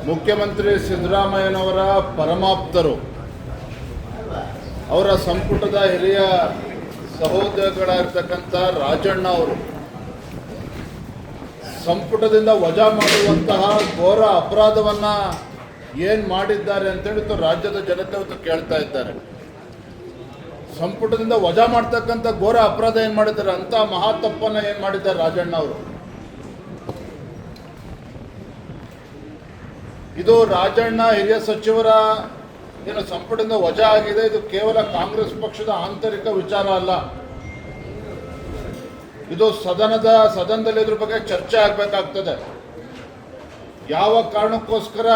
ಮುಖ್ಯಮಂತ್ರಿ ಸಿದ್ದರಾಮಯ್ಯನವರ ಪರಮಾಪ್ತರು, ಅವರ ಸಂಪುಟದ ಹಿರಿಯ ಸಹೋದ್ಯೋಗಿಗಳಾಗಿರ್ತಕ್ಕಂಥ ರಾಜಣ್ಣ ಅವರು ಸಂಪುಟದಿಂದ ವಜಾ ಮಾಡುವಂತಹ ಘೋರ ಅಪರಾಧವನ್ನು ಏನು ಮಾಡಿದ್ದಾರೆ ಅಂತೇಳಿ ರಾಜ್ಯದ ಜನತೆ ಇವತ್ತು ಕೇಳ್ತಾ ಇದ್ದಾರೆ. ಸಂಪುಟದಿಂದ ವಜಾ ಮಾಡ್ತಕ್ಕಂಥ ಘೋರ ಅಪರಾಧ ಏನು ಮಾಡಿದ್ದಾರೆ, ಅಂಥ ಮಹಾ ತಪ್ಪನ್ನು ಏನು ಮಾಡಿದ್ದಾರೆ ರಾಜಣ್ಣ ಅವರು. ಇದು ರಾಜಣ್ಣ ಹಿರಿಯ ಸಚಿವರ ಏನು ಸಂಪುಟದಿಂದ ವಜಾ ಆಗಿದೆ, ಇದು ಕೇವಲ ಕಾಂಗ್ರೆಸ್ ಪಕ್ಷದ ಆಂತರಿಕ ವಿಚಾರ ಅಲ್ಲ. ಇದು ಸದನದಲ್ಲಿ ಇದ್ರ ಬಗ್ಗೆ ಚರ್ಚೆ ಆಗಬೇಕಾಗ್ತದೆ. ಯಾವ ಕಾರಣಕ್ಕೋಸ್ಕರ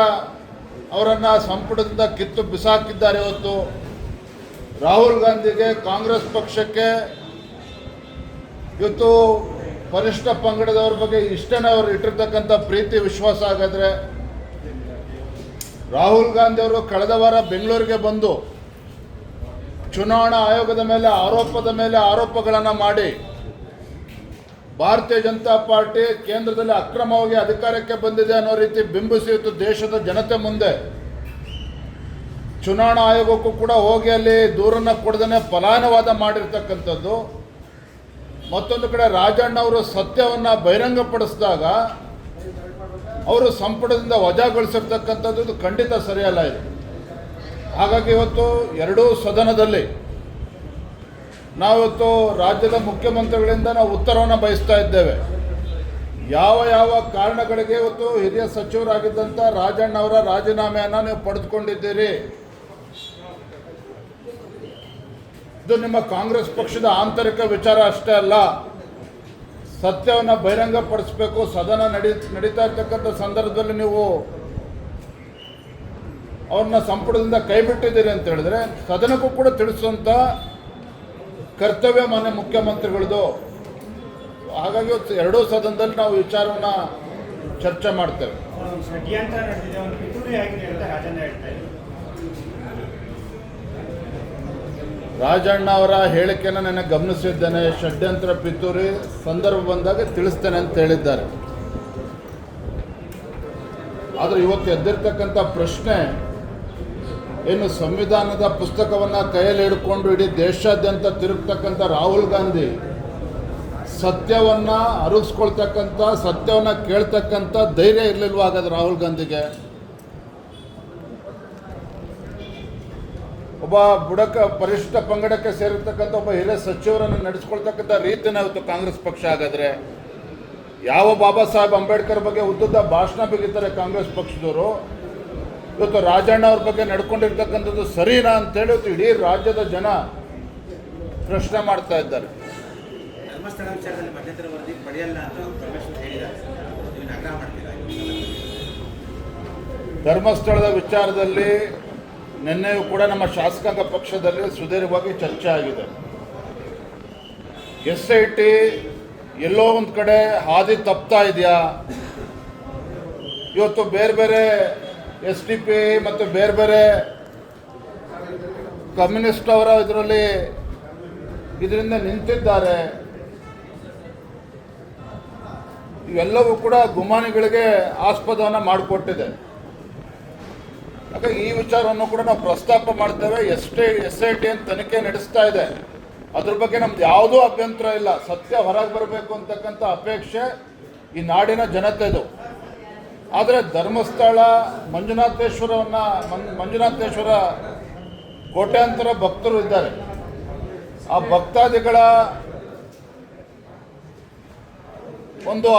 ಅವರನ್ನು ಸಂಪುಟದಿಂದ ಕಿತ್ತು ಬಿಸಾಕಿದ್ದಾರೆ ಇವತ್ತು. ರಾಹುಲ್ ಗಾಂಧಿಗೆ, ಕಾಂಗ್ರೆಸ್ ಪಕ್ಷಕ್ಕೆ ಇವತ್ತು ಪರಿಷ್ಠ ಪಂಗಡದವ್ರ ಬಗ್ಗೆ ಇಷ್ಟನೇ ಅವರು ಇಟ್ಟಿರ್ತಕ್ಕಂಥ ಪ್ರೀತಿ ವಿಶ್ವಾಸ ಹಾಗಾದರೆ ರಾಹುಲ್ ಗಾಂಧಿ ಅವರು ಕಳೆದ ವಾರ ಬೆಂಗಳೂರಿಗೆ ಬಂದು ಚುನಾವಣಾ ಆಯೋಗದ ಮೇಲೆ ಆರೋಪಗಳನ್ನು ಮಾಡಿ ಭಾರತೀಯ ಜನತಾ ಪಾರ್ಟಿ ಕೇಂದ್ರದಲ್ಲಿ ಅಕ್ರಮವಾಗಿ ಅಧಿಕಾರಕ್ಕೆ ಬಂದಿದೆ ಅನ್ನೋ ರೀತಿ ಬಿಂಬಿಸಿ ಇವತ್ತು ದೇಶದ ಜನತೆ ಮುಂದೆ ಚುನಾವಣಾ ಆಯೋಗಕ್ಕೂ ಕೂಡ ಹೋಗಿ ಅಲ್ಲಿ ದೂರನ್ನು ಕೊಡದೇ ಪಲಾಯನವಾದ ಮಾಡಿರ್ತಕ್ಕಂಥದ್ದು. ಮತ್ತೊಂದು ಕಡೆ ರಾಜಣ್ಣ ಅವರು ಸತ್ಯವನ್ನು ಬಹಿರಂಗಪಡಿಸಿದಾಗ ಅವರು ಸಂಪುಟದಿಂದ ವಜಾಗೊಳಿಸಿರ್ತಕ್ಕಂಥದ್ದು ಇದು ಖಂಡಿತ ಸರಿಯಲ್ಲ. ಇದು ಹಾಗಾಗಿ ಇವತ್ತು ಎರಡೂ ಸದನದಲ್ಲಿ ನಾವಿವತ್ತು ರಾಜ್ಯದ ಮುಖ್ಯಮಂತ್ರಿಗಳಿಂದ ನಾವು ಉತ್ತರವನ್ನು ಬಯಸ್ತಾ ಇದ್ದೇವೆ. ಯಾವ ಕಾರಣಗಳಿಗೆ ಇವತ್ತು ಹಿರಿಯ ಸಚಿವರಾಗಿದ್ದಂಥ ರಾಜಣ್ಣ ಅವರ ರಾಜೀನಾಮೆಯನ್ನು ನೀವು ಪಡೆದುಕೊಂಡಿದ್ದೀರಿ, ಇದು ನಿಮ್ಮ ಕಾಂಗ್ರೆಸ್ ಪಕ್ಷದ ಆಂತರಿಕ ವಿಚಾರ ಅಷ್ಟೇ ಅಲ್ಲ, ಸತ್ಯವನ್ನು ಬಹಿರಂಗಪಡಿಸಬೇಕು. ಸದನ ನಡೀತಾ ಇರ್ತಕ್ಕಂಥ ಸಂದರ್ಭದಲ್ಲಿ ನೀವು ಅವ್ರನ್ನ ಸಂಪುಟದಿಂದ ಕೈ ಬಿಟ್ಟಿದ್ದೀರಿ ಅಂತ ಹೇಳಿದ್ರೆ ಸದನಕ್ಕೂ ಕೂಡ ತಿಳಿಸುವಂಥ ಕರ್ತವ್ಯ ಮಾನ್ಯ ಮುಖ್ಯಮಂತ್ರಿಗಳದು. ಹಾಗಾಗಿ ಎರಡೂ ಸದನದಲ್ಲಿ ನಾವು ವಿಚಾರವನ್ನು ಚರ್ಚೆ ಮಾಡ್ತೇವೆ. ರಾಜಣ್ಣ ಅವರ ಹೇಳಿಕೆಯನ್ನು ನಾನು ಗಮನಿಸಿದ್ದೇನೆ. ಷಡ್ಯಂತ್ರ ಪಿತೂರಿ ಸಂದರ್ಭ ಬಂದಾಗ ತಿಳಿಸ್ತೇನೆ ಅಂತ ಹೇಳಿದ್ದಾರೆ. ಆದರೆ ಇವತ್ತು ಎದ್ದಿರ್ತಕ್ಕಂಥ ಪ್ರಶ್ನೆ ಏನು, ಸಂವಿಧಾನದ ಪುಸ್ತಕವನ್ನು ಕೈಯಲ್ಲಿ ಹಿಡ್ಕೊಂಡು ಇಡೀ ದೇಶಾದ್ಯಂತ ತಿರುಗ್ತಕ್ಕಂಥ ರಾಹುಲ್ ಗಾಂಧಿ ಸತ್ಯವನ್ನು ಅರಗಿಸ್ಕೊಳ್ತಕ್ಕಂಥ, ಸತ್ಯವನ್ನು ಕೇಳ್ತಕ್ಕಂಥ ಧೈರ್ಯ ಇರಲಿಲ್ವ ಹಾಗಾದ್ರೆ ರಾಹುಲ್ ಗಾಂಧಿಗೆ? ಒಬ್ಬ ಪರಿಷ್ಠ ಪಂಗಡಕ್ಕೆ ಸೇರಿರ್ತಕ್ಕಂಥ ಒಬ್ಬ ಹಿರಿಯ ಸಚಿವರನ್ನು ನಡೆಸ್ಕೊಳ್ತಕ್ಕಂಥ ರೀತಿನ ಇವತ್ತು ಕಾಂಗ್ರೆಸ್ ಪಕ್ಷ ಹಾಗಾದರೆ ಯಾವ ಬಾಬಾ ಸಾಹೇಬ್ ಅಂಬೇಡ್ಕರ್ ಬಗ್ಗೆ ಉದ್ದುದ್ದ ಭಾಷಣ ಬಿಗಿತಾರೆ ಕಾಂಗ್ರೆಸ್ ಪಕ್ಷದವರು, ಇವತ್ತು ರಾಜಣ್ಣ ಅವ್ರ ಬಗ್ಗೆ ನಡ್ಕೊಂಡಿರ್ತಕ್ಕಂಥದ್ದು ಸರಿನಾ ಅಂತೇಳಿ ಇವತ್ತು ಇಡೀ ರಾಜ್ಯದ ಜನ ಪ್ರಶ್ನೆ ಮಾಡ್ತಾ ಇದ್ದಾರೆ. ಧರ್ಮಸ್ಥಳದ ವಿಚಾರದಲ್ಲಿ ನಿನ್ನೆಯೂ ಕೂಡ ನಮ್ಮ ಶಾಸಕಾಂಗ ಪಕ್ಷದಲ್ಲಿ ಸುದೀರ್ಘವಾಗಿ ಚರ್ಚೆ ಆಗಿದೆ. SIT ಎಲ್ಲೋ ಒಂದು ಕಡೆ ಹಾದಿ ತಪ್ತಾ ಇದೆಯಾ? ಇವತ್ತು ಬೇರೆ SDP ಮತ್ತು ಬೇರೆ ಕಮ್ಯುನಿಸ್ಟ್ ಅವರ ಇದರಿಂದ ನಿಂತಿದ್ದಾರೆ. ಇವೆಲ್ಲವೂ ಕೂಡ ಗುಮಾನಿಗಳಿಗೆ ಆಸ್ಪದವನ್ನು ಮಾಡಿಕೊಟ್ಟಿದೆ. ಹಾಗಾಗಿ ಈ ವಿಚಾರವನ್ನು ಕೂಡ ನಾವು ಪ್ರಸ್ತಾಪ ಮಾಡ್ತೇವೆ. SIT ಅಂತ ತನಿಖೆ ನಡೆಸ್ತಾ ಇದೆ, ಅದ್ರ ಬಗ್ಗೆ ನಮ್ದು ಯಾವುದೂ ಅಭ್ಯಂತರ ಇಲ್ಲ. ಸತ್ಯ ಹೊರಗೆ ಬರಬೇಕು ಅಂತಕ್ಕಂಥ ಅಪೇಕ್ಷೆ ಈ ನಾಡಿನ ಜನತೆದು. ಆದರೆ ಧರ್ಮಸ್ಥಳ ಮಂಜುನಾಥೇಶ್ವರ ಕೋಟ್ಯಾಂತರ ಭಕ್ತರು ಇದ್ದಾರೆ. ಆ ಭಕ್ತಾದಿಗಳ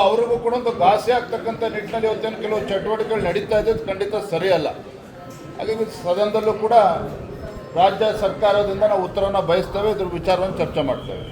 ಅವ್ರಿಗೂ ಕೂಡ ಒಂದು ಘಾಸಿ ಆಗ್ತಕ್ಕಂಥ ನಿಟ್ಟಿನಲ್ಲಿ ಇವತ್ತೇನು ಕೆಲವು ಚಟುವಟಿಕೆಗಳು ನಡೀತಾ ಇದೆ, ಖಂಡಿತ ಸರಿಯಲ್ಲ. ಹಾಗಾಗಿ ಸದನದಲ್ಲೂ ಕೂಡ ರಾಜ್ಯ ಸರ್ಕಾರದಿಂದ ನಾವು ಉತ್ತರವನ್ನು ಬಯಸ್ತೇವೆ, ಇದ್ರ ವಿಚಾರವನ್ನು ಚರ್ಚೆ ಮಾಡ್ತೇವೆ.